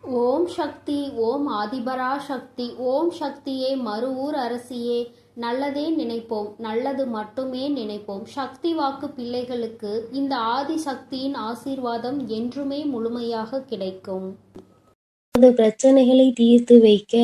ஓம் சக்தி. ஓம் ஆதிபரா சக்தி. ஓம் சக்தியே, மறுவூர் அரசியே. நல்லதே நினைப்போம், நல்லது மட்டுமே நினைப்போம். சக்தி வாக்கு பிள்ளைகளுக்கு இந்த ஆதி சக்தியின் ஆசீர்வாதம் என்றுமே முழுமையாக கிடைக்கும். உனது பிரச்சனைகளை தீர்த்து வைக்க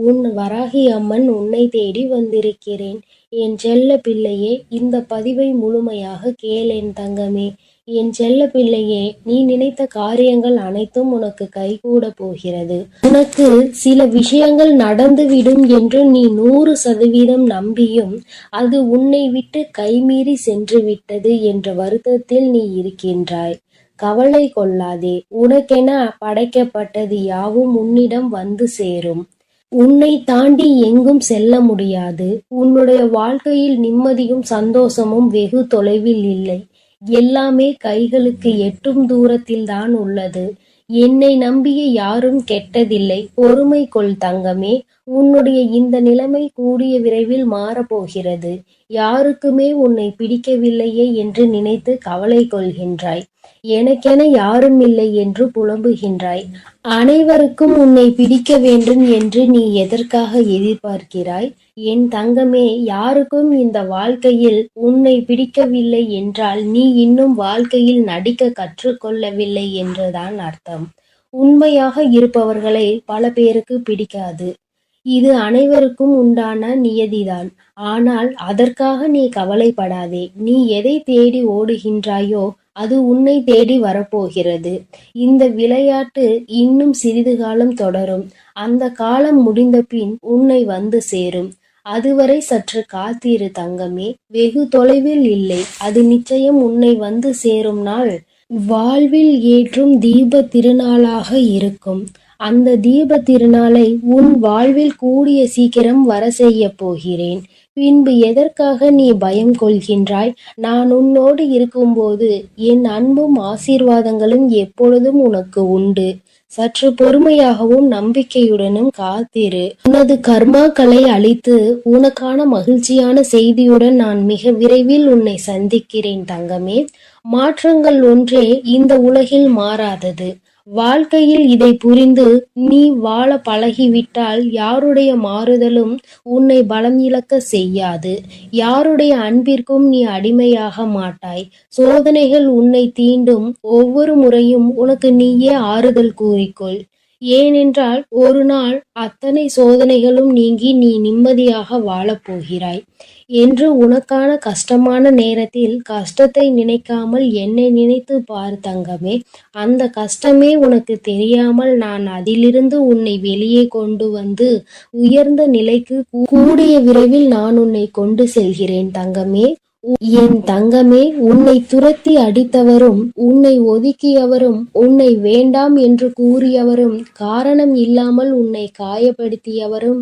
உன் வராகி அம்மன் உன்னை தேடி வந்திருக்கிறேன். என் செல்ல பிள்ளையே, இந்த பதிவை முழுமையாக கேள் என் தங்கமே. என் செல்ல பிள்ளையே, நீ நினைத்த காரியங்கள் அனைத்தும் உனக்கு கைகூட போகிறது. உனக்கு சில விஷயங்கள் நடந்துவிடும் என்று நீ 100% நம்பியும் அது உன்னை விட்டு கைமீறி சென்று விட்டது என்ற வருத்தத்தில் நீ இருக்கின்றாய். கவலை கொள்ளாதே. உனக்கென படைக்கப்பட்டது யாவும் உன்னிடம் வந்து சேரும். உன்னை தாண்டி எங்கும் செல்ல முடியாது. உன்னுடைய வாழ்க்கையில் நிம்மதியும் சந்தோஷமும் வெகு தொலைவில் இல்லை. எல்லாமே கைகளுக்கு எட்டும் தூரத்தில் தான் உள்ளது. என்னை நம்பிய யாரும் கெட்டதில்லை. பொறுமை கொள் தங்கமே. உன்னுடைய இந்த நிலைமை கூடிய விரைவில் மாறப்போகிறது. யாருக்குமே உன்னை பிடிக்கவில்லையே என்று நினைத்து கவலை கொள்கின்றாய். எனக்கென யாரும் இல்லை என்று புலம்புகின்றாய். அனைவருக்கும் உன்னை பிடிக்க வேண்டும் என்று நீ எதற்காக எதிர்பார்க்கிறாய்? என் தங்கமே, யாருக்கும் இந்த வாழ்க்கையில் உன்னை பிடிக்கவில்லை என்றால் நீ இன்னும் வாழ்க்கையில் நடிக்க கற்றுக்கொள்ளவில்லை என்றுதான் அர்த்தம். உண்மையாக இருப்பவர்களை பல பேருக்கு பிடிக்காது. இது அனைவருக்கும் உண்டான நியதிதான். ஆனால் அதற்காக நீ கவலைப்படாதே. நீ எதை தேடி ஓடுகின்றாயோ அது உன்னை தேடி வரப்போகிறது. இந்த விளையாட்டு இன்னும் சிறிது காலம் தொடரும். அந்த காலம் முடிந்த பின் உன்னை வந்து சேரும். அதுவரை சற்று காத்திரு தங்கமே. வெகு தொலைவில் இல்லை. அது நிச்சயம் உன்னை வந்து சேரும் நாள் வாழ்வில் ஏற்றும் தீப திருநாளாக இருக்கும். அந்த தீப திருநாளை உன் வாழ்வில் கூடிய சீக்கிரம் வர செய்ய போகிறேன். பின்பு எதற்காக நீ பயம் கொள்கின்றாய்? நான் உன்னோடு இருக்கும்போது என் அன்பும் ஆசீர்வாதங்களும் எப்பொழுதும் உனக்கு உண்டு. சற்று பொறுமையாகவும் நம்பிக்கையுடனும் காத்திரு. உனது கர்மாக்களை அழித்து உனக்கான மகிழ்ச்சியான செய்தியுடன் நான் மிக விரைவில் உன்னை சந்திக்கிறேன் தங்கமே. மாற்றங்கள் ஒன்றே இந்த உலகில் மாறாதது. வாழ்க்கையில் இதை புரிந்து நீ வாழ பழகிவிட்டால் யாருடைய மாறுதலும் உன்னை பலம் இழக்க செய்யாது. யாருடைய அன்பிற்கும் நீ அடிமையாக மாட்டாய். சோதனைகள் உன்னை தீண்டும் ஒவ்வொரு முறையும் உனக்கு நீயே ஆறுதல் கூறிக்கொள். ஏனென்றால் ஒரு நாள் அத்தனை சோதனைகளும் நீங்கி நீ நிம்மதியாக வாழப்போகிறாய் என்று உனக்கான கஷ்டமான நேரத்தில் கஷ்டத்தை நினைக்காமல் என்னை நினைத்து பார் தங்கமே. அந்த கஷ்டமே உனக்கு தெரியாமல் நான் அதிலிருந்து உன்னை வெளியே கொண்டு வந்து உயர்ந்த நிலைக்கு கூடிய விரைவில் நான் உன்னை கொண்டு செல்கிறேன் தங்கமே. என் தங்கமே, உன்னை துரத்தி அடித்தவரும் உன்னை ஒதுக்கியவரும் உன்னை வேண்டாம் என்று கூறியவரும் காரணம் இல்லாமல் உன்னை காயப்படுத்தியவரும்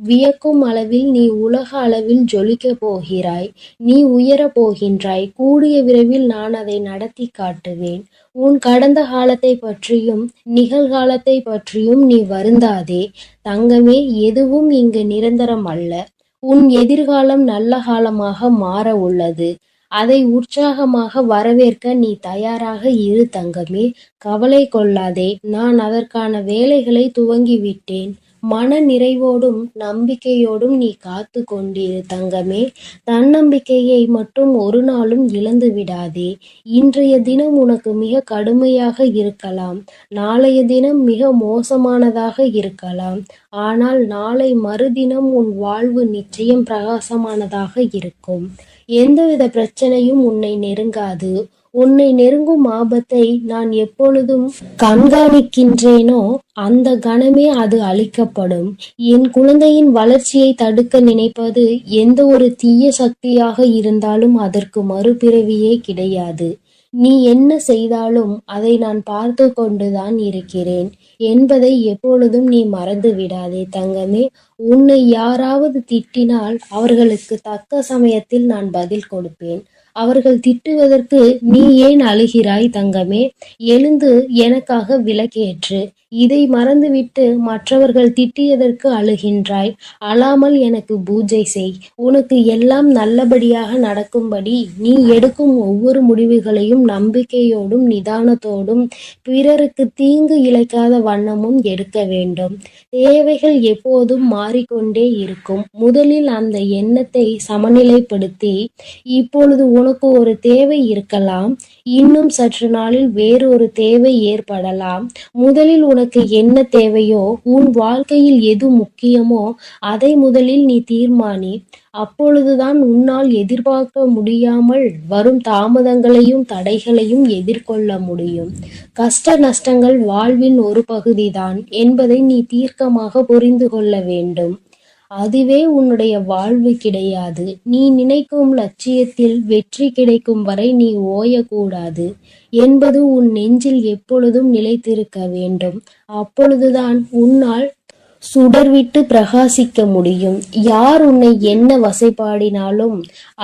வியக்கும் அளவில் நீ உலக அளவில் ஜொலிக்க போகிறாய். நீ உயரப் போகின்றாய். கூடிய விரைவில் நான் அதை நடத்தி காட்டுவேன். உன் கடந்த காலத்தை பற்றியும் நிகழ்காலத்தை பற்றியும் நீ வருந்தாதே தங்கமே. எதுவும் இங்கு நிரந்தரம் அல்ல. உன் எதிர்காலம் நல்ல காலமாக மாற உள்ளது. அதை உற்சாகமாக வரவேற்க நீ தயாராக இரு தங்கமே. கவலை கொள்ளாதே. நான் அதற்கான வேலைகளை துவங்கிவிட்டேன். மன நிறைவோடும் நம்பிக்கையோடும் நீ காத்து கொண்டிரு தங்கமே. தன்னம்பிக்கையை மட்டும் ஒரு நாளும் இழந்து விடாதே. இன்றைய தினம் உனக்கு மிக கடுமையாக இருக்கலாம். நாளைய தினம் மிக மோசமானதாக இருக்கலாம். ஆனால் நாளை மறுதினம் உன் வாழ்வு நிச்சயம் பிரகாசமானதாக இருக்கும். எந்தவித பிரச்சனையும் உன்னை நெருங்காது. உன்னை நெருங்கும் ஆபத்தை நான் எப்பொழுதும் கண்காணிக்கின்றேனோ அந்த கணமே அது அழிக்கப்படும். என் குழந்தையின் வளர்ச்சியை தடுக்க நினைப்பது எந்த ஒரு தீய சக்தியாக இருந்தாலும் அதற்கு மறுபிறவியே கிடையாது. நீ என்ன செய்தாலும் அதை நான் பார்த்து கொண்டுதான் இருக்கிறேன் என்பதை எப்பொழுதும் நீ மறந்து விடாதே தங்கமே. உன்னை யாராவது திட்டினால் அவர்களுக்கு தக்க சமயத்தில் நான் பதில் கொடுப்பேன். அவர்கள் திட்டுவதற்கு நீ ஏன் அழுகிறாய் தங்கமே? எழுந்து எனக்காக விளக்கேற்று. இதை மறந்துவிட்டு மற்றவர்கள் திட்டியதற்கு அழுகின்றாய். அழாமல் எனக்கு பூஜை செய். உனக்கு எல்லாம் நல்லபடியாக நடக்கும்படி நீ எடுக்கும் ஒவ்வொரு முடிவுகளையும் நம்பிக்கையோடும் நிதானத்தோடும் பிறருக்கு தீங்கு இழைக்காத வண்ணமும் எடுக்க வேண்டும். தேவைகள் எப்போதும் மாறிக்கொண்டே இருக்கும். முதலில் அந்த எண்ணத்தை சமநிலைப்படுத்தி, இப்பொழுது உனக்கு ஒரு தேவை இருக்கலாம், இன்னும் சற்று நாளில் வேறொரு தேவை ஏற்படலாம். முதலில் உனக்கு என்ன தேவையோ, உன் வாழ்க்கையில் எது முக்கியமோ அதை முதலில் நீ தீர்மானி. அப்பொழுதுதான் உன்னால் எதிர்பார்க்க முடியாமல் வரும் தாமதங்களையும் தடைகளையும் எதிர்கொள்ள முடியும். கஷ்ட நஷ்டங்கள் வாழ்வின் ஒரு பகுதிதான் என்பதை நீ தீர்க்கமாக புரிந்து கொள்ள வேண்டும். அதுவே உன்னுடைய வாழ்வு கிடையாது. நீ நினைக்கும் லட்சியத்தில் வெற்றி கிடைக்கும் வரை நீ ஓயக்கூடாது என்பது உன் நெஞ்சில் எப்பொழுதும் நிலைத்திருக்க வேண்டும். அப்பொழுதுதான் உன்னால் சுடர்விட்டு பிரகாசிக்க முடியும். யார் உன்னை என்ன வசைபாடினாலும்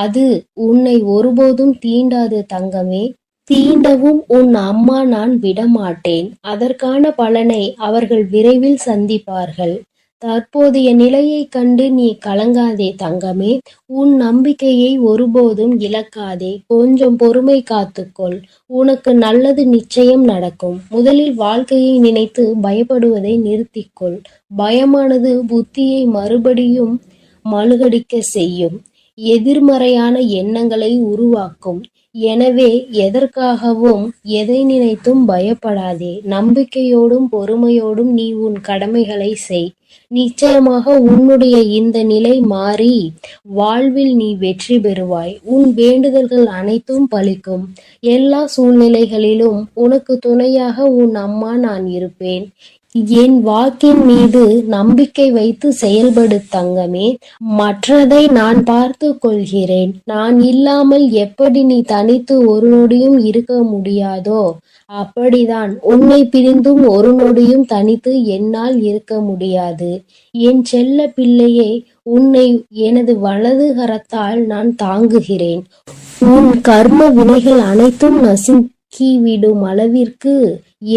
அது உன்னை ஒருபோதும் தீண்டாது தங்கமே. தீண்டவும் உன் அம்மா நான் விடமாட்டேன். அதற்கான பலனை அவர்கள் விரைவில் சந்திப்பார்கள். தற்போதைய நிலையைக் கண்டு நீ கலங்காதே தங்கமே. உன் நம்பிக்கையை ஒருபோதும் இழக்காதே. கொஞ்சம் பொறுமை காத்துக்கொள். உனக்கு நல்லது நிச்சயம் நடக்கும். முதலில் வாழ்க்கையை நினைத்து பயப்படுவதை நிறுத்திக்கொள். பயமானது புத்தியை மறுபடியும் மழுகடிக்க செய்யும். எதிர்மறையான எண்ணங்களை உருவாக்கும். எனவே எதற்காகவும் எதை நினைத்தும் பயப்படாதே. நம்பிக்கையோடும் பொறுமையோடும் நீ உன் கடமைகளை செய். நிச்சயமாக உன்னுடைய இந்த நிலை மாறி வாழ்வில் நீ வெற்றி பெறுவாய். உன் வேண்டுதல்கள் அனைத்தும் பலிக்கும். எல்லா சூழ்நிலைகளிலும் உனக்கு துணையாக உன் அம்மா நான் இருப்பேன். என் வாக்கின் மீது நம்பிக்கை வைத்து செயல்படு தங்கமே. மற்றதை நான் பார்த்து கொள்கிறேன். நான் இல்லாமல் எப்படி நீ தனித்து ஒரு நொடியும் இருக்க முடியாதோ அப்படிதான் உன்னை பிரிந்தும் ஒரு நொடியும் தனித்து என்னால் இருக்க முடியாது. என் செல்ல பிள்ளையே, உன்னை எனது வலது கரத்தால் நான் தாங்குகிறேன். உன் கர்ம வினைகள் அனைத்தும் நசுக்கிவிடும் அளவிற்கு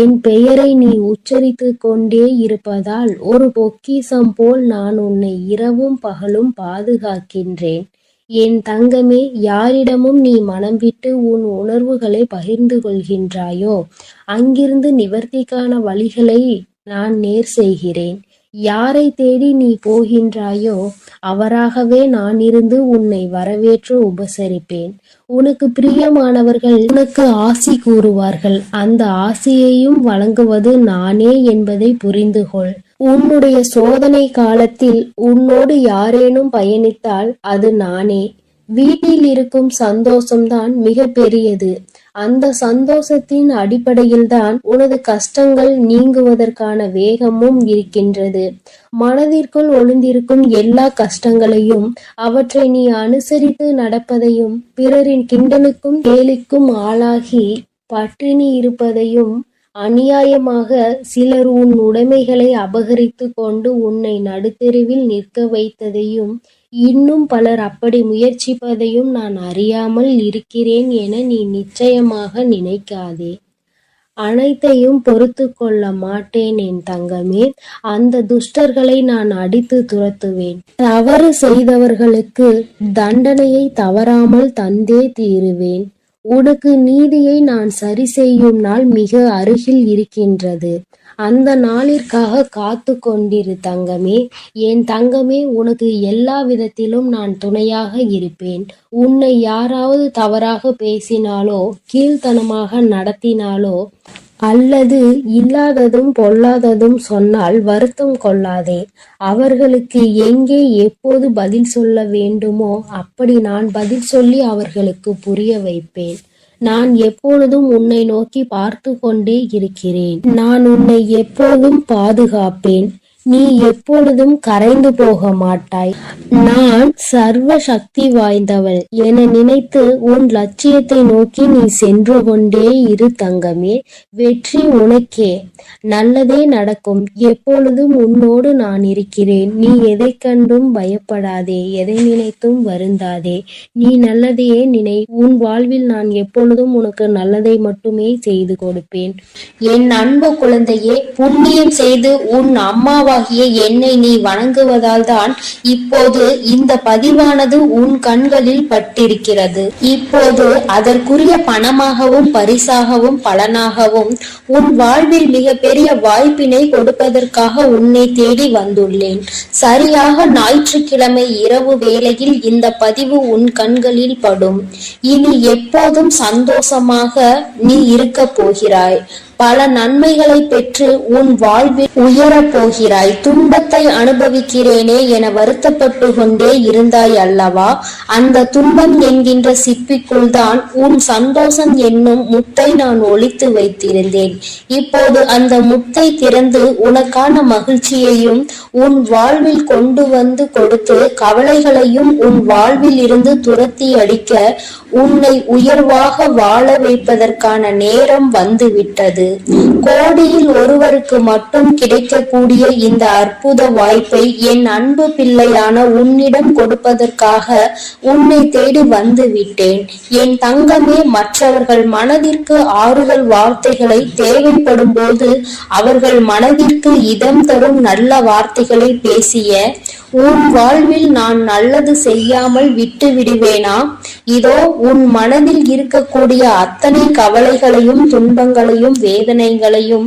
என் பெயரை நீ உச்சரித்து கொண்டே இருப்பதால் ஒரு பொக்கிஷம் போல் நான் உன்னை இரவும் பகலும் பாதுகாக்கின்றேன். என் தங்கமே, யாரிடமும் நீ மனம் விட்டு உன் உணர்வுகளை பகிர்ந்து கொள்கின்றாயோ அங்கிருந்து நிவர்த்திக்கான வழிகளை நான் நேர் செய்கிறேன். யாரை தேடி நீ போகின்றாயோ அவராகவே நான் இருந்து உன்னை வரவேற்று உபசரிப்பேன். உனக்கு பிரியமானவர்கள் உனக்கு ஆசி கூறுவார்கள். அந்த ஆசியையும் வழங்குவது நானே என்பதை புரிந்து கொள். உன்னுடைய சோதனை காலத்தில் உன்னோடு யாரேனும் பயணித்தால் அது நானே. வீட்டில் இருக்கும் சந்தோஷம்தான் மிக பெரியது. அந்த சந்தோஷத்தின் அடிப்படையில்தான் உனது கஷ்டங்கள் நீங்குவதற்கான வேகமும் இருக்கின்றது. மனதிற்குள் ஒளிந்திருக்கும் எல்லா கஷ்டங்களையும் அவற்றை நீ அனுசரித்து நடப்பதையும் பிறரின் கிண்டலுக்கும் கேலிக்கும் ஆளாகி பட்டினி இருப்பதையும் அநியாயமாக சிலர் உன் உடைமைகளை அபகரித்து கொண்டு உன்னை நடுத்தெருவில் நிற்க வைத்ததையும் இன்னும் பலர் அப்படி முயற்சிப்பதையும் நான் அறியாமல் இருக்கிறேன் என நீ நிச்சயமாக நினைக்காதே. அனைத்தையும் பொறுத்து கொள்ள மாட்டேன் என் தங்கமே. அந்த துஷ்டர்களை நான் அடித்து துரத்துவேன். தவறு செய்தவர்களுக்கு தண்டனையை தவறாமல் தந்தே தீருவேன். உனக்கு நீதியை நான் சரி செய்யும் நாள் மிக அருகில் இருக்கின்றது. அந்த நாளிற்காக காத்து கொண்டிரு தங்கமே. என் தங்கமே, உனக்கு எல்லா விதத்திலும் நான் துணையாக இருப்பேன். உன்னை யாராவது தவறாக பேசினாலோ கீழ்த்தனமாக நடத்தினாலோ அல்லது இல்லாததும் பொல்லாததும் சொன்னால் வருத்தம் கொள்ளாதே. அவர்களுக்கு எங்கே எப்போது பதில் சொல்ல வேண்டுமோ அப்படி நான் பதில் சொல்லி அவர்களுக்கு புரிய வைப்பேன். நான் எப்பொழுதும் உன்னை நோக்கி பார்த்து கொண்டே இருக்கிறேன். நான் உன்னை எப்போதும் பாதுகாப்பேன். நீ எப்பொழுதும் கரைந்து போக மாட்டாய். நான் சர்வ சக்தி வாய்ந்தவள் என நினைத்து உன் லட்சியத்தை நோக்கி நீ சென்று கொண்டே இரு தங்கமே. வெற்றி உனக்கே. நல்லதே நடக்கும். எப்பொழுதும் உன்னோடு நான் இருக்கிறேன். நீ எதை கண்டும் பயப்படாதே, எதை நினைத்தும் வருந்தாதே. நீ நல்லதையே நினை. உன் வாழ்வில் நான் எப்பொழுதும் உனக்கு நல்லதை மட்டுமே செய்து கொடுப்பேன். என் அன்பு குழந்தையே, புண்ணியம் செய்து உன் அம்மாவாகிய என்னை நீ வணங்குவதால் தான் இப்போது இந்த பதிவானது உன் கண்களில் பட்டிருக்கிறது. இப்போது அதற்குரிய பணமாகவும் பரிசாகவும் பலனாகவும் உன் வாழ்வில் மிகப்பெரிய வாய்ப்பினை கொடுப்பதற்காக உன்னை தேடி வந்துள்ளேன். சரியாக ஞாயிற்றுக்கிழமை இரவு வேளையில் இந்த பதிவு உன் கண்களில் படும். இனி எப்போதும் சந்தோஷமாக நீ இருக்க போகிறாய். பல நன்மைகளை பெற்று உன் வாழ்வில் உயரப் போகிறாய். துன்பத்தை அனுபவிக்கிறேனே என வருத்தப்பட்டு கொண்டே இருந்தாய் அல்லவா? அந்த துன்பம் என்கின்ற சிப்பிக்குள் தான் உன் சந்தோஷம் என்னும் முத்தை நான் ஒளித்து வைத்திருந்தேன். இப்போது அந்த முத்தை திறந்து உனக்கான மகிழ்ச்சியையும் உன் வாழ்வில் கொண்டு வந்து கொடுத்து கவலைகளையும் உன் வாழ்வில் இருந்து துரத்தி அடிக்க உன்னை உயர்வாக வாழ வைப்பதற்கான நேரம் வந்துவிட்டது. கோடியில் ஒருவருக்கு மட்டும் கிடைக்கக்கூடிய இந்த அற்புத வாய்ப்பை என் அன்பு பிள்ளையான உன்னிடம் கொடுப்பதற்காக உன்னை தேடி வந்து விட்டேன். என் தங்கமே, மற்றவர்கள் மனதிற்கு ஆறுதல் வார்த்தைகளை தேவைப்படும் போது அவர்கள் மனதிற்கு இதம் தரும் நல்ல வார்த்தைகளை பேசிய உன் வாழ்வில் நான் நல்லது செய்யாமல் விட்டு விடுவேனா? இதோ உன் மனதில் இருக்கக்கூடிய அத்தனை கவலைகளையும் துன்பங்களையும் வேதனைகளையும்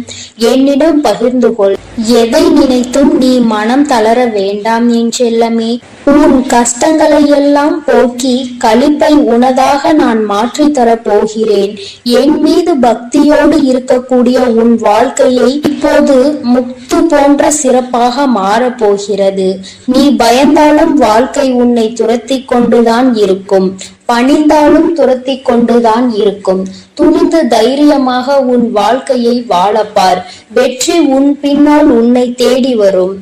என்னிடம் பகிர்ந்து கொள். எதை நினைத்தும் நீ மனம் தளர வேண்டாம் என் செல்லமே. உன் கஷ்டங்களை எல்லாம் போக்கி களிப்பை உனதாக நான் மாற்றி தரப் போகிறேன். என் மீது பக்தியோடு இருக்கக்கூடிய உன் வாழ்க்கையை இப்போது முத்து போன்ற சிறப்பாக மாறப் போகிறது. நீ பயந்தாலும் வாழ்க்கை உன்னை துரத்தி கொண்டுதான் இருக்கும். பணிந்தாலும் துரத்தி கொண்டுதான் இருக்கும். துணிந்து தைரியமாக உன் வாழ்க்கையை வாழப்பார். வெற்றி உன் பின்னால் உன்னை தேடி வரும்.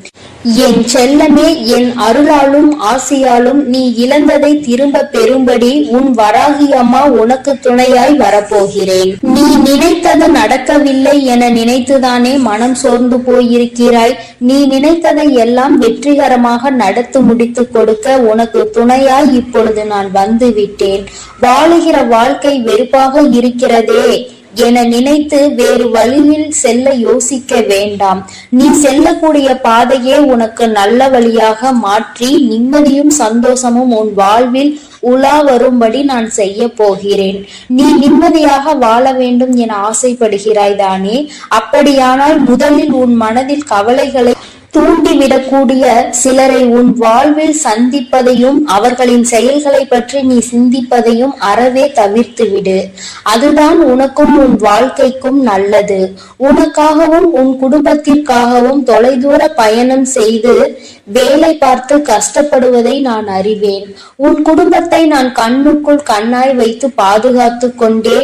என் செல்லமே, என் அருளாலும் ஆசியாலும் நீ இழந்ததை திரும்ப பெறும்படி உன் வராகி அம்மா உனக்கு துணையாய் வரப்போகிறேன். நீ நினைத்தது நடக்கவில்லை என நினைத்துதானே மனம் சோர்ந்து போயிருக்கிறாய். நீ நினைத்ததை எல்லாம் வெற்றிகரமாக நடத்தி முடித்து கொடுக்க உனக்கு துணையாய் இப்பொழுது நான் வந்து விட்டேன். வாழுகிற வாழ்க்கை வெறுப்பாக இருக்கிறதே என நினைத்து வேறு வழியில் செல்ல யோசிக்க வேண்டாம். நீ செல்லக்கூடிய பாதையே உனக்கு நல்ல வழியாக மாற்றி நிம்மதியும் சந்தோஷமும் உன் வாழ்வில் உலா வரும்படி நான் செய்ய போகிறேன். நீ நிம்மதியாக வாழ வேண்டும் என ஆசைப்படுகிறாய் தானே? அப்படியானால் முதலில் உன் மனதில் கவலைகளை தூண்டிவிடக்கூடிய சிலரை உன் வாழ்வில் சந்திப்பதையும் அவர்களின் செயல்களை பற்றி நீ சிந்திப்பதையும் அறவே தவிர்த்து விடு. அதுதான் உனக்கும் உன் வாழ்க்கைக்கும் நல்லது. உனக்காகவும் உன் குடும்பத்திற்காகவும் தொலைதூர பயணம் செய்து வேலை பார்த்து கஷ்டப்படுவதை நான் அறிவேன். உன் குடும்பத்தை நான் கண்ணுக்குள் கண்ணாய் வைத்து பாதுகாத்து கொண்டே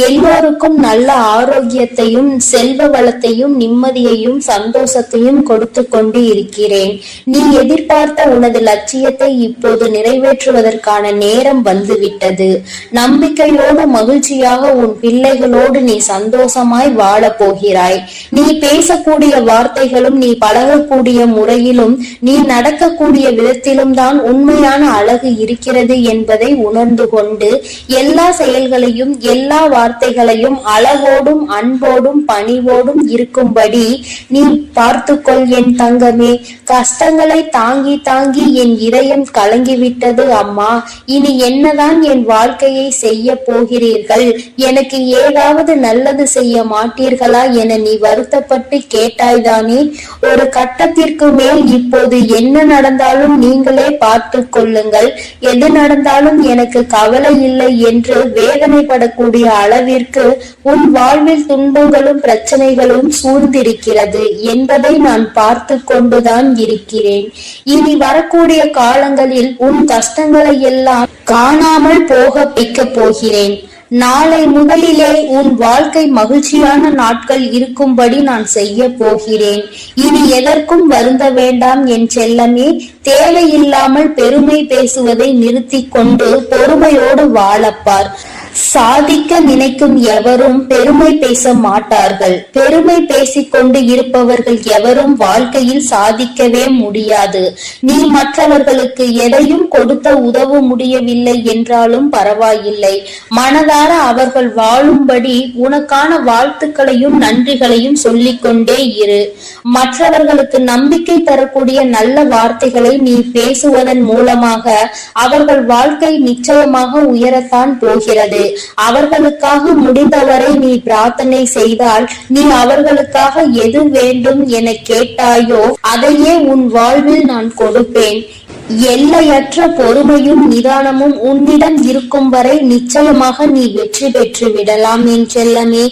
எல்லோருக்கும் நல்ல ஆரோக்கியத்தையும் செல்வ வளத்தையும் நிம்மதியையும் சந்தோஷத்தையும் கொடுத்து கொண்டு இருக்கிறேன். நீ எதிர்பார்த்த உனது லட்சியத்தை இப்போது நிறைவேற்றுவதற்கான நேரம் வந்துவிட்டது. நம்பிக்கையோடு மகிழ்ச்சியாக உன் பிள்ளைகளோடு நீ சந்தோஷமாய் வாழ போகிறாய். நீ பேசக்கூடிய வார்த்தைகளும் நீ பழகக்கூடிய முறையிலும் நீ நடக்கக்கூடிய விதத்திலும் தான் உண்மையான அழகு இருக்கிறது என்பதை உணர்ந்து கொண்டு எல்லா செயல்களையும் எல்லா வார்த்தைகளையும் அழகோடும் அன்போடும் பணிவோடும் இருக்கும்படி நீ பார்த்துக்கொள் என் தங்கமே. கஷ்டங்களை தாங்கி தாங்கி என் இதயம் கலங்கிவிட்டது அம்மா. இனி என்னதான் என் வாழ்க்கையை செய்ய போகிறீர்கள்? எனக்கு ஏதாவது நல்லது செய்ய மாட்டீர்களா என நீ வருத்தப்பட்டு கேட்டாய்தானே? ஒரு கட்டத்திற்கு மேல் இப்போது என்ன நடந்தாலும் நீங்களே பார்த்து கொள்ளுங்கள். எது நடந்தாலும் எனக்கு கவலை இல்லை என்று வேதனைப்படக்கூடிய அளவிற்கு உன் வாழ்வில் துன்பங்களும் பிரச்சனைகளும் சூழ்ந்திருக்கிறது என்பதை நான் பார்த்து கொண்டுதான் இருக்கிறேன். இனி வரக்கூடிய காலங்களில் உன் கஷ்டங்களை எல்லாம் காணாமல் போக வைக்க போகிறேன். நாளை முதலிலே உன் வாழ்க்கை மகிழ்ச்சியான நாட்கள் இருக்கும்படி நான் செய்ய போகிறேன். இனி எதற்கும் வருந்த வேண்டாம் என் செல்லமே. தேவையில்லாமல் பெருமை பேசுவதை நிறுத்திக் கொண்டு பொறுமையோடு வாழப்பார். சாதிக்க நினைக்கும் எவரும் பெருமை பேச மாட்டார்கள். பெருமை பேசிக்கொண்டு இருப்பவர்கள் எவரும் வாழ்க்கையில் சாதிக்கவே முடியாது. நீ மற்றவர்களுக்கு எதையும் கொடுத்த உதவ முடியவில்லை என்றாலும் பரவாயில்லை. மனதார அவர்கள் வாழும்படி உனக்கான வாழ்த்துக்களையும் நன்றிகளையும் சொல்லிக்கொண்டே இரு. மற்றவர்களுக்கு நம்பிக்கை தரக்கூடிய நல்ல வார்த்தைகளை நீ பேசுவதன் மூலமாக அவர்கள் வாழ்க்கை நிச்சயமாக உயரத்தான் போகிறது. அவர்களுக்காக முடிந்தவரை நீ பிரார்த்தனை செய்தால், நீ அவர்களுக்காக எது வேண்டும் என கேட்டாயோ அதையே உன் வாழ்வில் நான் கொடுப்பேன். எல்லையற்ற பொறுமையும் நிதானமும் உன்னிடம் இருக்கும் வரை நிச்சயமாக நீ வெற்றி பெற்று விடலாம் என் செல்லமே.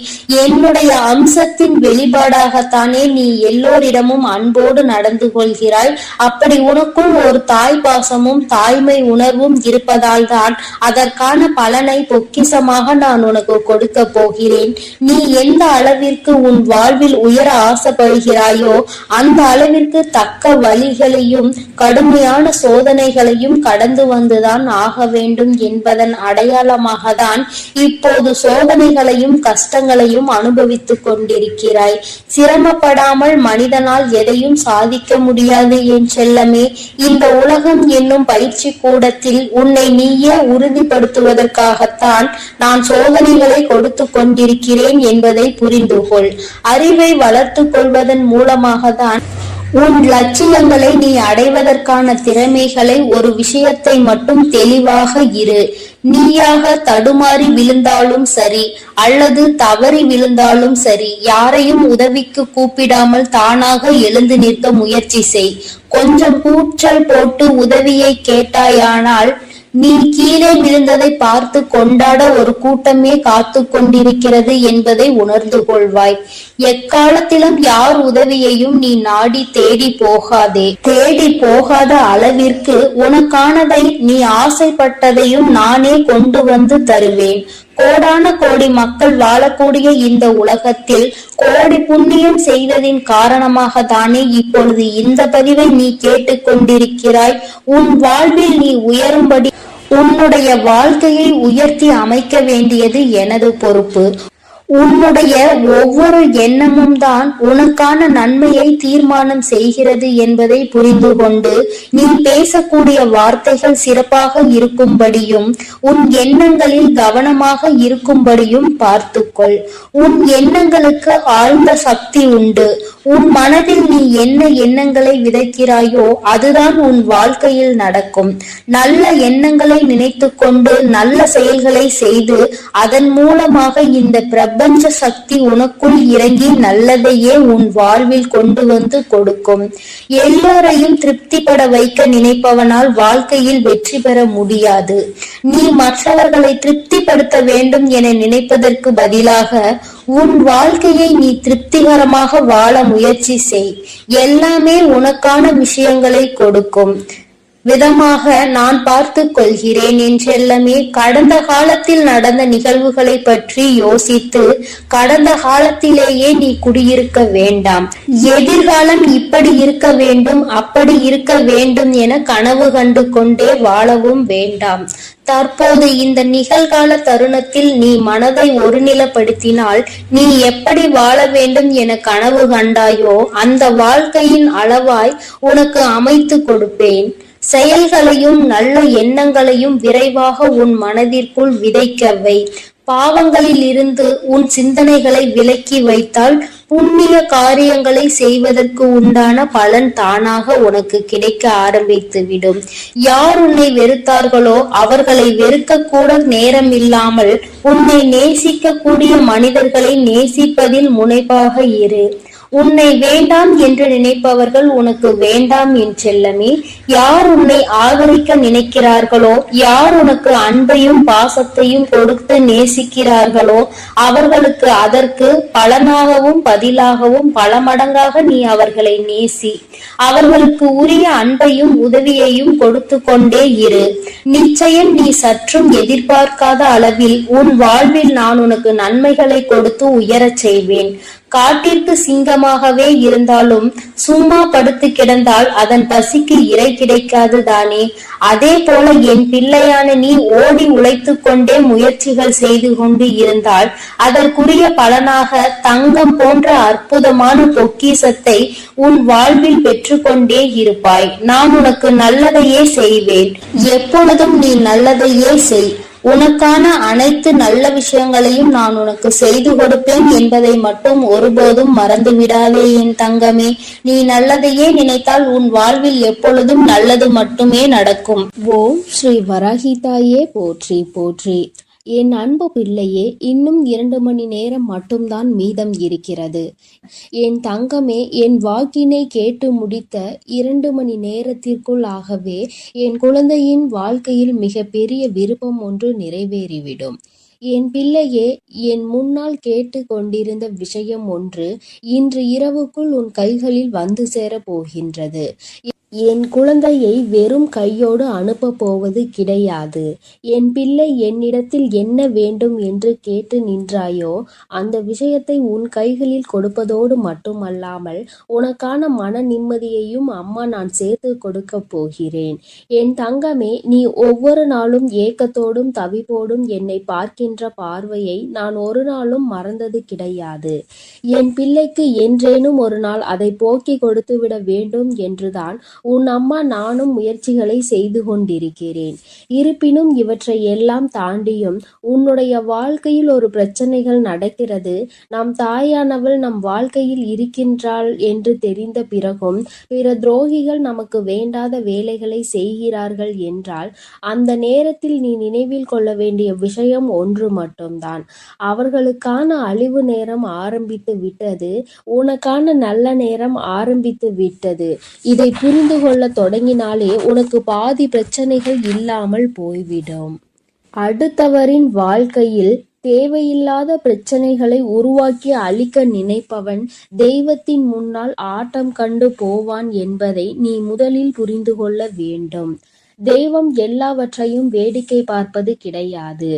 என்னுடைய அம்சத்தின் வெளிப்பாடாகத்தானே நீ எல்லோரிடமும் அன்போடு நடந்து கொள்கிறாய். அப்படி உனக்குள் ஒரு தாய் பாசமும் தாய்மை உணர்வும் இருப்பதால் தான் அதற்கான பலனை பொக்கிசமாக நான் உனக்கு கொடுக்க போகிறேன். நீ எந்த அளவிற்கு உன் வாழ்வில் உயர ஆசைப்படுகிறாயோ அந்த அளவிற்கு தக்க வழிகளையும் கடுமையான சோதனைகளையும் கடந்து வந்துதான் ஆக வேண்டும் என்பதன் அடையாளமாக தான் இப்போது சோதனைகளையும் கஷ்டங்களையும் அனுபவித்துக் கொண்டிருக்கிறாய். சிரமப்படாமல் மனிதனால் எதையும் சாதிக்க முடியாது என் செல்லமே. இந்த உலகம் என்னும் பயிற்சி கூடத்தில் உன்னை நீயே உறுதிப்படுத்துவதற்காகத்தான் நான் சோதனைகளை கொடுத்து கொண்டிருக்கிறேன் என்பதை புரிந்து கொள். அறிவை வளர்த்து கொள்வதன் மூலமாக தான் உன் லட்சியங்களை நீ அடைவதற்கான திறமைகளை ஒரு விஷயத்தை மட்டும் தெளிவாக இரு. நீயாக தடுமாறி விழுந்தாலும் சரி அல்லது தவறி விழுந்தாலும் சரி, யாரையும் உதவிக்கு கூப்பிடாமல் தானாக எழுந்து நிற்க முயற்சி செய். கொஞ்சம் கூச்சல் போட்டு உதவியை கேட்டாயானால் நீ கீழே விழுந்ததை பார்த்து கொண்டாட ஒரு கூட்டமே காத்து கொண்டிருக்கிறது என்பதை உணர்ந்து கொள்வாய். எக்காலத்திலும் யார் உதவியையும் நீ நாடி தேடி போகாதே. தேடி போகாத அளவிற்கு உனக்கானதை நீ ஆசைப்பட்டதையும் நானே கொண்டு வந்து தருவேன். கோடான கோடி மக்கள் வாழக்கூடிய இந்த உலகத்தில் கோடி புண்ணியம் செய்ததின் காரணமாக தானே இப்பொழுது இந்த பதிவை நீ கேட்டுக்கொண்டிருக்கிறாய். உன் வாழ்வில் நீ உயரும்படி உன்னுடைய வாழ்க்கையை உயர்த்தி அமைக்க வேண்டியது எனது பொறுப்பு. உன்னுடைய ஒவ்வொரு எண்ணமும் தான் உனக்கான நன்மையை தீர்மானம் செய்கிறது என்பதை புரிந்து கொண்டு நீ பேசக்கூடிய வார்த்தைகள் சிறப்பாக இருக்கும்படியும் உன் எண்ணங்களில் கவனமாக இருக்கும்படியும் பார்த்துக்கொள். உன் எண்ணங்களுக்கு ஆழ்ந்த சக்தி உண்டு. உன் மனதில் நீ என்ன எண்ணங்களை விதைக்கிறாயோ அதுதான் உன் வாழ்க்கையில் நடக்கும். நல்ல எண்ணங்களை நினைத்து கொண்டு நல்ல செயல்களை செய்து அதன் மூலமாக இந்த பிரபஞ்ச சக்தி உனக்குள் இறங்கி நல்லதையே உன் வாழ்வில் கொண்டு வந்து கொடுக்கும். எல்லோரையும் திருப்திப்பட வைக்க நினைப்பவனால் வாழ்க்கையில் வெற்றி பெற முடியாது. நீ மற்றவர்களை திருப்திப்படுத்த வேண்டும் என நினைப்பதற்கு பதிலாக உன் வாழ்க்கையை நீ திருப்திகரமாக வாழ முயற்சி செய். எல்லாமே உனக்கான விஷயங்களை கொடுக்கும் விதமாக நான் பார்த்து கொள்கிறேன் என் செல்லமே. கடந்த காலத்தில் நடந்த நிகழ்வுகளை பற்றி யோசித்து கடந்த காலத்திலேயே நீ குடியிருக்க வேண்டாம். எதிர்காலம் இப்படி இருக்க வேண்டும் அப்படி இருக்க வேண்டும் என கனவு கண்டு கொண்டே வாழவும் வேண்டாம். தற்போது இந்த நிகழ்கால தருணத்தில் நீ மனதை ஒருநிலைப்படுத்தினால் நீ எப்படி வாழ வேண்டும் என கனவு கண்டாயோ அந்த வாழ்க்கையின் அளவாய் உனக்கு அமைத்து கொடுப்பேன். செயல்களையும் நல்ல எண்ணங்களையும் விரைவாக உன் மனதிற்குள் விதைக்கவை. பாவங்களில் இருந்து உன் சிந்தனைகளை விலக்கி வைத்தால் புண்ணிய காரியங்களை செய்வதற்கு உண்டான பலன் தானாக உனக்கு கிடைக்க ஆரம்பித்து விடும். யார் உன்னை வெறுத்தார்களோ அவர்களை வெறுக்க கூட நேரம் இல்லாமல் உன்னை நேசிக்க கூடிய மனிதர்களை நேசிப்பதில் முனைப்பாக இரு. உன்னை வேண்டாம் என்று நினைப்பவர்கள் உனக்கு வேண்டாம் என் செல்லமே. யார் உன்னை ஆதரிக்க நினைக்கிறார்களோ, யார் உனக்கு அன்பையும் பாசத்தையும் கொடுத்து நேசிக்கிறார்களோ அவர்களுக்கு அதற்கு பலனாகவும் பதிலாகவும் பல மடங்காக நீ அவர்களை நேசி. அவர்களுக்கு உரிய அன்பையும் உதவியையும் கொடுத்து கொண்டே இரு. நிச்சயம் நீ சற்றும் எதிர்பார்க்காத அளவில் உன் வாழ்வில் நான் உனக்கு நன்மைகளை கொடுத்து உயரச் செய்வேன். காட்டிற்கு சிங்கமாகவே இருந்தாலும் சும்மா படுத்து கிடந்தால் அதன் பசிக்கு இரை கிடைக்காது தானே? அதே போல என் பிள்ளையான நீ ஓடி உழைத்து கொண்டே முயற்சிகள் செய்து கொண்டு இருந்தால் அதற்குரிய பலனாக தங்கம் போன்ற அற்புதமான பொக்கிஷத்தை உன் வாழ்வில் பெற்றுக்கொண்டே இருப்பாய். நான் உனக்கு நல்லதையே செய்வேன். எப்பொழுதும் நீ நல்லதையே செய். உனக்கான அனைத்து நல்ல விஷயங்களையும் நான் உனக்கு செய்து கொடுப்பேன் என்பதை மட்டும் ஒருபோதும் மறந்து விடாதே என் தங்கமே. நீ நல்லதையே நினைத்தால் உன் வாழ்வில் எப்பொழுதும் நல்லது மட்டுமே நடக்கும். ஓம் ஸ்ரீ வராகி தாயே போற்றி போற்றி. என் அன்பு பிள்ளையே, இன்னும் 2 மணி நேரம் மட்டும்தான் மீதம் இருக்கிறது. என் தங்கமே, என் வாக்கினை கேட்டு முடித்த 2 மணி நேரத்திற்குள் ஆகவே என் குழந்தையின் வாழ்க்கையில் மிகப்பெரிய விருப்பம் ஒன்று நிறைவேறிவிடும். என் பிள்ளையே, என் முன்னால் கேட்டு கொண்டிருந்த விஷயம் ஒன்று இன்று இரவுக்குள் உன் கைகளில் வந்து சேரப் போகின்றது. என் குழந்தையை வெறும் கையோடு அனுப்ப போவது கிடையாது. என் பிள்ளை என்னிடத்தில் என்ன வேண்டும் என்று கேட்டு நின்றாயோ அந்த விஷயத்தை உன் கைகளில் கொடுப்பதோடு மட்டுமல்லாமல் உனக்கான மன நிம்மதியையும் அம்மா நான் சேர்த்து கொடுக்க போகிறேன். என் தங்கமே, நீ ஒவ்வொரு நாளும் ஏக்கத்தோடும் தவிப்போடும் என்னை பார்க்கின்ற பார்வையை நான் ஒரு நாளும் மறந்தது கிடையாது. என் பிள்ளைக்கு என்றேனும் ஒரு நாள் அதை போக்கி கொடுத்து விட வேண்டும் என்றுதான் உன் அம்மா நானும் முயற்சிகளை செய்து கொண்டிருக்கிறேன். இருப்பினும் இவற்றை எல்லாம் தாண்டியும் உன்னுடைய வாழ்க்கையில் ஒரு பிரச்சனைகள் நடக்கிறது. நம் தாயானவள் நம் வாழ்க்கையில் இருக்கின்றாள் என்று தெரிந்த பிறகும் பிற துரோகிகள் நமக்கு வேண்டாத வேலைகளை செய்கிறார்கள் என்றால் அந்த நேரத்தில் நீ நினைவில் கொள்ள வேண்டிய விஷயம் ஒன்று மட்டும்தான். அவர்களுக்கான அழிவு நேரம் ஆரம்பித்து விட்டது. உனக்கான நல்ல நேரம் ஆரம்பித்து விட்டது. இதை புரிந்து கொள்ள தொடங்கினாலே உனக்கு பாதி பிரச்சனைகள் இல்லாமல் போய்விடும். அடுத்தவரின் வாழ்க்கையில் தேவையில்லாத பிரச்சனைகளை உருவாக்கி அழிக்க நினைப்பவன் தெய்வத்தின் முன்னால் ஆட்டம் கண்டு போவான் என்பதை நீ முதலில் புரிந்து கொள்ள வேண்டும். தெய்வம் எல்லாவற்றையும் வேடிக்கை பார்ப்பது கிடையாது.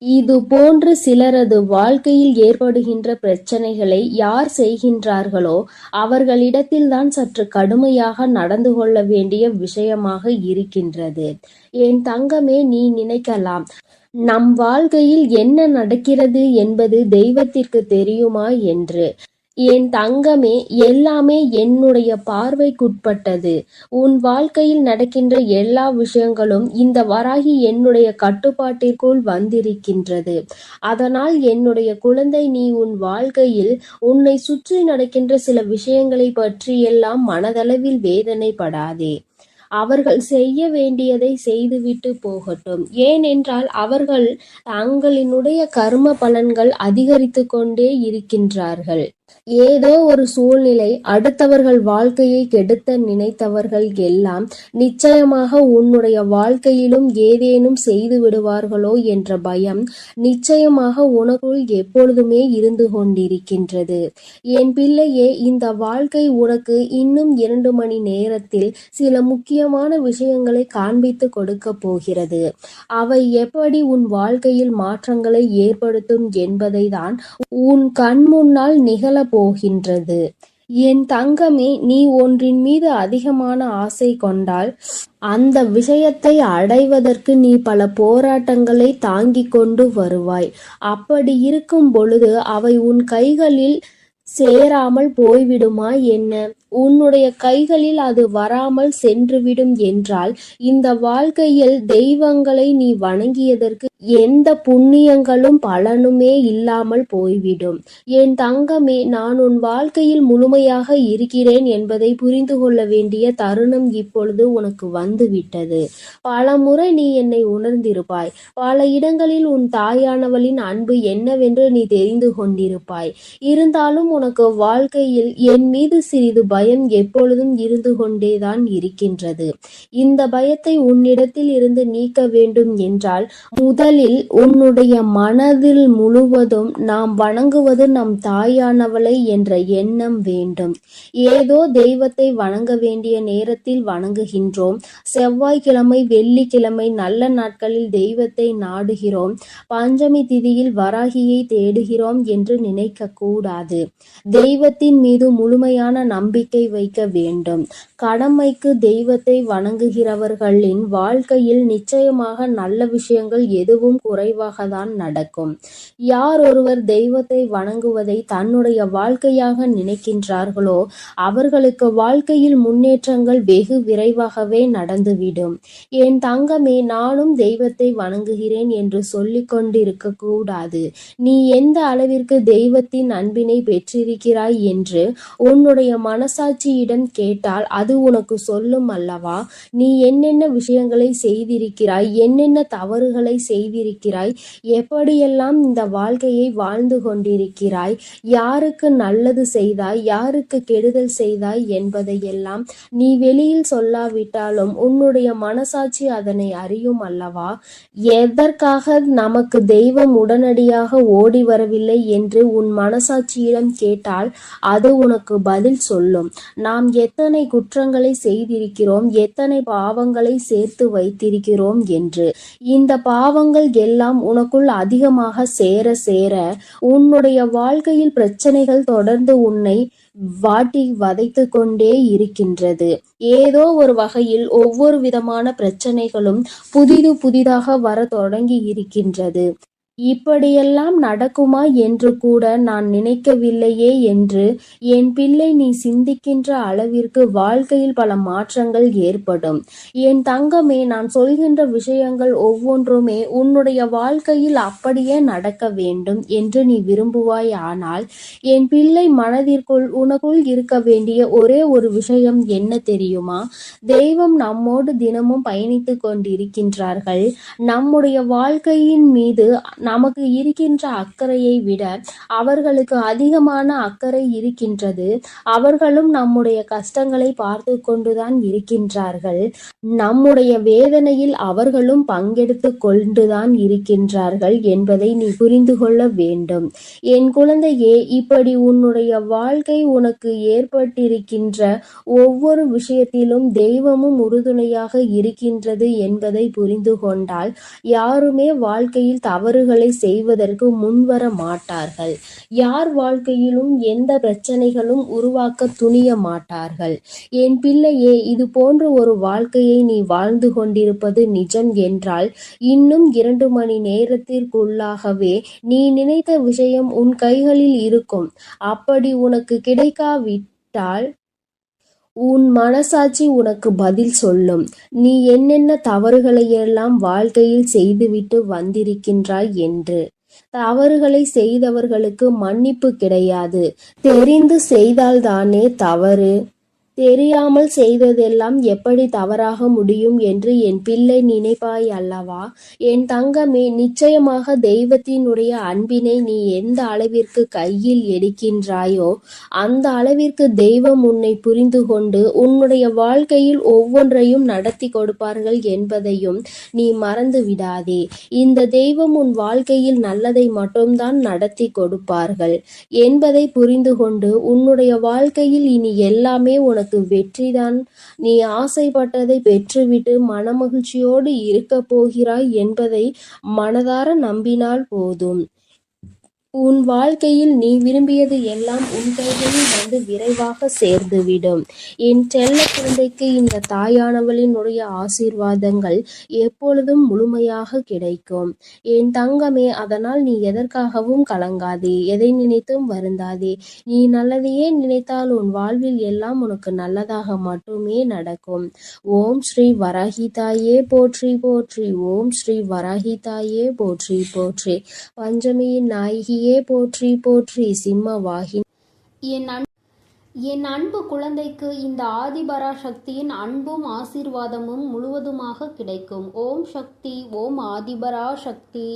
இது போன்று சிலரது வாழ்க்கையில் ஏற்படுகின்ற பிரச்சனைகளை யார் செய்கின்றார்களோ அவர்களிடத்தில்தான் சற்று கடுமையாக நடந்து கொள்ள வேண்டிய விஷயமாக இருக்கின்றது. என் தங்கமே, நீ நினைக்கலாம், நம் வாழ்க்கையில் என்ன நடக்கிறது என்பது தெய்வத்திற்கு தெரியுமா என்று. என் தங்கமே, எல்லாமே என்னுடைய பார்வைக்குட்பட்டது. உன் வாழ்க்கையில் நடக்கின்ற எல்லா விஷயங்களும் இந்த வராகி என்னுடைய கட்டுப்பாட்டிற்குள் வந்திருக்கின்றது. அதனால் என்னுடைய குழந்தை, நீ உன் வாழ்க்கையில் உன்னை சுற்றி நடக்கின்ற சில விஷயங்களை பற்றியெல்லாம் மனதளவில் வேதனைப்படாதே. அவர்கள் செய்ய வேண்டியதை செய்துவிட்டு போகட்டும். ஏனென்றால் அவர்கள் தங்களினுடைய கர்ம பலன்கள் அதிகரித்து கொண்டே இருக்கின்றார்கள். ஏதோ ஒரு சூழ்நிலை அடுத்தவர்கள் வாழ்க்கையை கெடுத்த நினைத்தவர்கள் எல்லாம் நிச்சயமாக உன்னுடைய வாழ்க்கையிலும் ஏதேனும் செய்து விடுவார்களோ என்ற பயம் நிச்சயமாக உனக்குள் எப்பொழுதுமே இருந்து கொண்டிருக்கின்றது. என் பிள்ளையே, இந்த வாழ்க்கை உனக்கு இன்னும் 2 மணி நேரத்தில் சில முக்கியமான விஷயங்களை காண்பித்து கொடுக்க போகிறது. அவை எப்படி உன் வாழ்க்கையில் மாற்றங்களை ஏற்படுத்தும் என்பதை தான் உன் கண் முன்னால் நிகழ போகின்றது. என் தங்கமே, நீ ஒன்றின் மீது அதிகமான ஆசை கொண்டால் அந்த விஷயத்தை அடைவதற்கு நீ பல போராட்டங்களை தாங்கிக் கொண்டு வருவாய். அப்படி இருக்கும் பொழுது அவை உன் கைகளில் சேராமல் போய்விடுமா என்ன? உன்னுடைய கைகளில் அது வராமல் சென்றுவிடும் என்றால் இந்த வாழ்க்கையில் தெய்வங்களை நீ வணங்கியதற்கு எந்த புண்ணியங்களும் பலனுமே இல்லாமல் போய்விடும். என் தங்கமே, நான் உன் வாழ்க்கையில் முழுமையாக இருக்கிறேன் என்பதை புரிந்து கொள்ள வேண்டிய தருணம் இப்பொழுது உனக்கு வந்துவிட்டது. பல முறை நீ என்னை உணர்ந்திருப்பாய். பல இடங்களில் உன் தாயானவளின் அன்பு என்னவென்று நீ தெரிந்து கொண்டிருப்பாய். இருந்தாலும் உனக்கு வாழ்க்கையில் என் மீது சிறிது பயம் எப்பொழுதும் இருந்து கொண்டேதான் இருக்கின்றது. இந்த பயத்தை உன்னிடத்தில் இருந்து நீக்க வேண்டும் என்றால் முதலில் முதலில் உன்னுடைய மனதில் முழுவதும் நாம் வணங்குவது நம் தாயானவளை என்ற எண்ணம் வேண்டும். ஏதோ தெய்வத்தை வணங்க வேண்டிய நேரத்தில் வணங்குகின்றோம். செவ்வாய்க்கிழமை, வெள்ளிக்கிழமை நல்ல நாட்களில் தெய்வத்தை நாடுகிறோம். பஞ்சமி திதியில் வராகியை தேடுகிறோம் என்று நினைக்க கூடாது. தெய்வத்தின் மீது முழுமையான நம்பிக்கை வைக்க வேண்டும். கடமைக்கு தெய்வத்தை வணங்குகிறவர்களின் வாழ்க்கையில் நிச்சயமாக நல்ல விஷயங்கள் எதுவும் குறைவாகத்தான் நடக்கும். யார் ஒருவர் தெய்வத்தை வணங்குவதை தன்னுடைய வாழ்க்கையாக நினைக்கின்றார்களோ அவர்களுக்கு வாழ்க்கையில் முன்னேற்றங்கள் வெகு விரைவாகவே நடந்துவிடும். என் தங்கமே, நானும் தெய்வத்தை வணங்குகிறேன் என்று சொல்லிக் கொண்டிருக்க கூடாது. நீ எந்த அளவிற்கு தெய்வத்தின் அன்பினை பெற்றிருக்கிறாய் என்று உன்னுடைய மனசாட்சியிடம் கேட்டால் அது உனக்கு சொல்லும் அல்லவா? நீ என்னென்ன விஷயங்களை செய்திருக்கிறாய், என்னென்ன தவறுகளை செய்திருக்கிறாய், எப்படியெல்லாம் இந்த வாழ்க்கையை வாழ்ந்து கொண்டிருக்கிறாய், யாருக்கு நல்லது செய்தாய், யாருக்கு கெடுதல் செய்தாய் என்பதையெல்லாம் நீ வெளியில் சொல்லாவிட்டாலும் உன்னுடைய மனசாட்சி அதனை அறியும் அல்லவா? எதற்காக நமக்கு தெய்வம் உடனடியாக ஓடி வரவில்லை என்று உன் மனசாட்சியிடம் கேட்டால் அது உனக்கு பதில் சொல்லும். நாம் எத்தனை குற்றங்களை செய்திருக்கிறோம், எத்தனை பாவங்களை சேர்த்து வைத்திருக்கிறோம் என்று. இந்த பாவங்கள் எல்லாம் உனக்குள் அதிகமாக சேர சேர உன்னுடைய வாழ்க்கையில் பிரச்சனைகள் தொடர்ந்து உன்னை வாட்டி வதைத்து கொண்டே இருக்கின்றது. ஏதோ ஒரு வகையில் ஒவ்வொரு விதமான பிரச்சனைகளும் புதிதாக வர தொடங்கி இருக்கின்றது. இப்படியெல்லாம் நடக்குமா என்று கூட நான் நினைக்கவில்லையே என்று என் பிள்ளை, நீ சிந்திக்கின்ற அளவிற்கு வாழ்க்கையில் பல மாற்றங்கள் ஏற்படும். என் தங்கமே, நான் சொல்கின்ற விஷயங்கள் ஒவ்வொன்றுமே உன்னுடைய வாழ்க்கையில் அப்படியே நடக்க வேண்டும் என்று நீ விரும்புவாய். ஆனால் என் பிள்ளை, மனதிற்குள் உனக்குள் இருக்க வேண்டிய ஒரே ஒரு விஷயம் என்ன தெரியுமா? தெய்வம் நம்மோடு தினமும் பயணித்து கொண்டிருக்கின்றார்கள். நம்முடைய வாழ்க்கையின் மீது நமக்கு இருக்கின்ற அக்கறையை விட அவர்களுக்கு அதிகமான அக்கறை இருக்கின்றது. அவர்களும் நம்முடைய கஷ்டங்களை பார்த்து கொண்டுதான் இருக்கின்றார்கள். நம்முடைய வேதனையில் அவர்களும் பங்கெடுத்து கொண்டுதான் இருக்கின்றார்கள் என்பதை நீ புரிந்து கொள்ள வேண்டும். என் குழந்தையே, இப்படி உன்னுடைய வாழ்க்கை உனக்கு ஏற்பட்டிருக்கின்ற ஒவ்வொரு விஷயத்திலும் தெய்வமும் உறுதுணையாக இருக்கின்றது என்பதை புரிந்து கொண்டால் யாருமே வாழ்க்கையில் தவறுகளை செய்வதற்கு முன்வர மாட்டார்கள். யார் வாழ்க்கையிலும் எந்த பிரச்சனைகளும் உருவாக்க துணிய மாட்டார்கள். என் பிள்ளையே, இது போன்ற ஒரு வாழ்க்கையை நீ வாழ்ந்து கொண்டிருப்பது நிஜம் என்றால் இன்னும் 2 மணி நேரத்திற்குள்ளாகவே நீ நினைத்த விஷயம் உன் கைகளில் இருக்கும். அப்படி உனக்கு கிடைக்காவிட்டால் உன் மனசாட்சி உனக்கு பதில் சொல்லும். நீ என்னென்ன தவறுகளையெல்லாம் வாழ்க்கையில் செய்துவிட்டு வந்திருக்கின்றாய் என்று. தவறுகளை செய்தவர்களுக்கு மன்னிப்பு கிடையாது. தெரிந்து செய்தால்தானே தவறு. தெரியாமல் செய்ததெல்லாம் எப்படி தவறாக முடியும் என்று என் பிள்ளை நினைப்பாய் அல்லவா? என் தங்கமே, நிச்சயமாக தெய்வத்தினுடைய அன்பினை நீ எந்த அளவிற்கு கையில் எடுக்கின்றாயோ அந்த அளவிற்கு தெய்வம் உன்னை புரிந்து கொண்டு உன்னுடைய வாழ்க்கையில் ஒவ்வொன்றையும் நடத்தி கொடுப்பார்கள் என்பதையும் நீ மறந்து விடாதே. இந்த தெய்வம் உன் வாழ்க்கையில் நல்லதை மட்டும்தான் நடத்தி கொடுப்பார்கள் என்பதை புரிந்து கொண்டு உன்னுடைய வாழ்க்கையில் இனி எல்லாமே உனக்கு வெற்றிதான். நீ ஆசைப்பட்டதை பெற்றுவிட்டு மனமகிழ்ச்சியோடு இருக்கப் போகிறாய் என்பதை மனதார நம்பினால் போதும். உன் வாழ்க்கையில் நீ விரும்பியது எல்லாம் உன் கைகளில் வந்து விரைவாக சேர்ந்துவிடும். என் செல்ல குழந்தைக்கு இந்த தாயானவளினுடைய ஆசீர்வாதங்கள் எப்பொழுதும் முழுமையாக கிடைக்கும். என் தங்கமே, அதனால் நீ எதற்காகவும் கலங்காதே, எதை நினைத்தும் வருந்தாதே. நீ நல்லதையே நினைத்தால் உன் வாழ்வில் எல்லாம் உனக்கு நல்லதாக மட்டுமே நடக்கும். ஓம் ஸ்ரீ வராகிதாயே போற்றி போற்றி. ஓம் ஸ்ரீ வராகிதாயே போற்றி போற்றி. பஞ்சமியின் நாயகியே போற்றி போற்றி. சிம்ம வாகினி. என் அன்பு குழந்தைக்கு இந்த ஆதிபராசக்தியின் அன்பும் ஆசீர்வாதமும் முழுவதுமாக கிடைக்கும். ஓம் சக்தி. ஓம் ஆதிபராசக்தி.